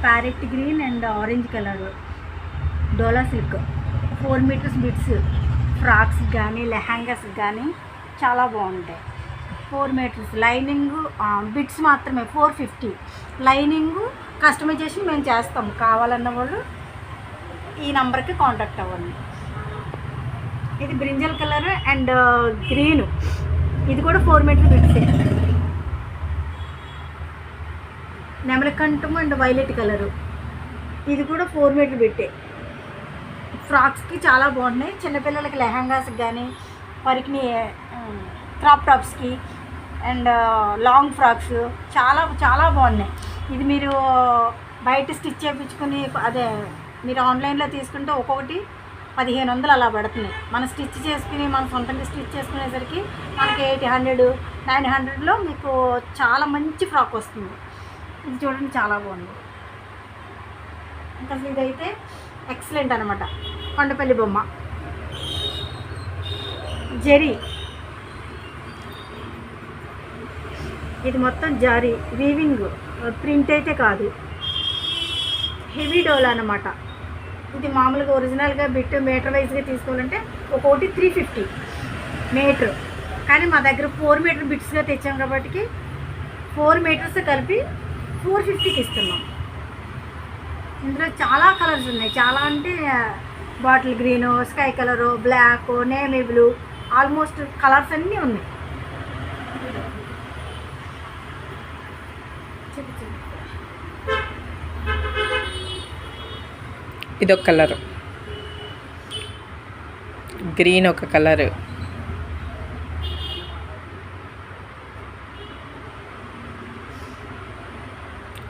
Parrot green and orange colour డోలా silk 4 metres bits frocks కానీ లెహంగాస్ కానీ చాలా బాగుంటాయి. 4 మీటర్స్ లైనింగ్ బిట్స్ మాత్రమే 450. లైనింగ్ కస్టమైజేషన్ మేము చేస్తాము. కావాలన్న వాళ్ళు ఈ నెంబర్కి కాంటాక్ట్ అవ్వండి. ఇది బ్రింజల్ కలర్ అండ్ గ్రీన్, ఇది కూడా 4 మీటర్ బిట్సే. నెమలకంఠం అండ్ వైలెట్ కలరు, ఇది కూడా 4 మీటర్ బిట్టే. ఫ్రాక్స్కి చాలా బాగున్నాయి. చిన్నపిల్లలకి లెహంగాస్కి కానీ వారికి క్రాప్ టాప్స్కి అండ్ లాంగ్ ఫ్రాక్స్ చాలా చాలా బాగున్నాయి. ఇది మీరు బయట స్టిచ్ చేయించుకుని అదే మీరు ఆన్లైన్లో తీసుకుంటే ఒక్కొక్కటి 1500 అలా పడుతున్నాయి. మనం స్టిచ్ చేసుకుని మనం సొంతంగా స్టిచ్ చేసుకునేసరికి మనకి 800 900లో మీకు చాలా మంచి ఫ్రాక్ వస్తుంది. ఇది చూడండి చాలా బాగుంది. ఇంకా ఇదైతే ఎక్సలెంట్ అనమాట. కొండపల్లి బొమ్మ జరీ, ఇది మొత్తం జారీ వీవింగ్, ప్రింట్ అయితే కాదు. హెవీ డోలా అనమాట. ఇది మామూలుగా ఒరిజినల్గా బిట్ మీటర్ వైజ్గా తీసుకోవాలంటే ఒక్కొక్కటి 350 మీటర్, కానీ మా దగ్గర 4 మీటర్ బిట్స్గా తెచ్చాం కాబట్టి 4 మీటర్స్ కలిపి 450కి ఇస్తున్నాం. ఇందులో చాలా కలర్స్ ఉన్నాయి. చాలా అంటే bottle green, sky colour, black, navy blue, almost colours అన్నీ ఉన్నాయి. ఇదొక కలరు, గ్రీన్ ఒక కలరు,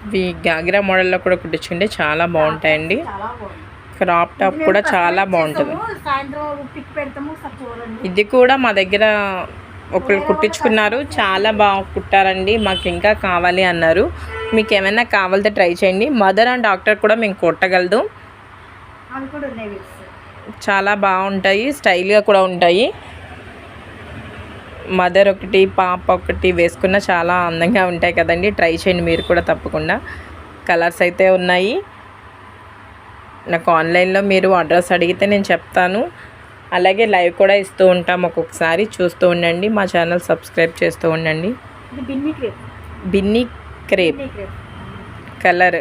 ఇవి గాగ్రా మోడల్లో కూడా కుట్టించుకుంటే చాలా బాగుంటాయండి. క్రాప్ టాప్ కూడా చాలా బాగుంటుంది. ఇది కూడా మా దగ్గర ఒకళ్ళు కుట్టించుకున్నారు, చాలా బాగా కుట్టారండి, మాకు ఇంకా కావాలి అన్నారు. మీకు ఏమైనా కావాలంటే ట్రై చేయండి. మదర్ అండ్ డాక్టర్ కూడా మేము కుట్టగలదు. చాలా బాగుంటాయి, స్టైల్గా కూడా ఉంటాయి. మదర్ ఒకటి పాప ఒకటి వేసుకున్న చాలా అందంగా ఉంటాయి కదండి. ట్రై చేయండి మీరు కూడా తప్పకుండా. కలర్స్ అయితే ఉన్నాయి. నాకు ఆన్లైన్లో మీరు అడ్రస్ అడిగితే నేను చెప్తాను. అలాగే లైవ్ కూడా ఇస్తూ ఉంటాం, ఒక్కొక్కసారి చూస్తూ ఉండండి. మా ఛానల్ సబ్స్క్రైబ్ చేస్తూ ఉండండి. బిన్నీ క్రేప్ కలర్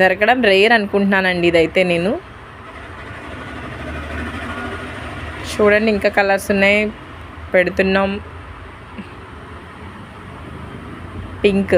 దొరకడం రేర్ అనుకుంటున్నానండి ఇదైతే నేను. చూడండి ఇంకా కలర్స్ ఉన్నాయి, పెడుతున్నాం. పింక్,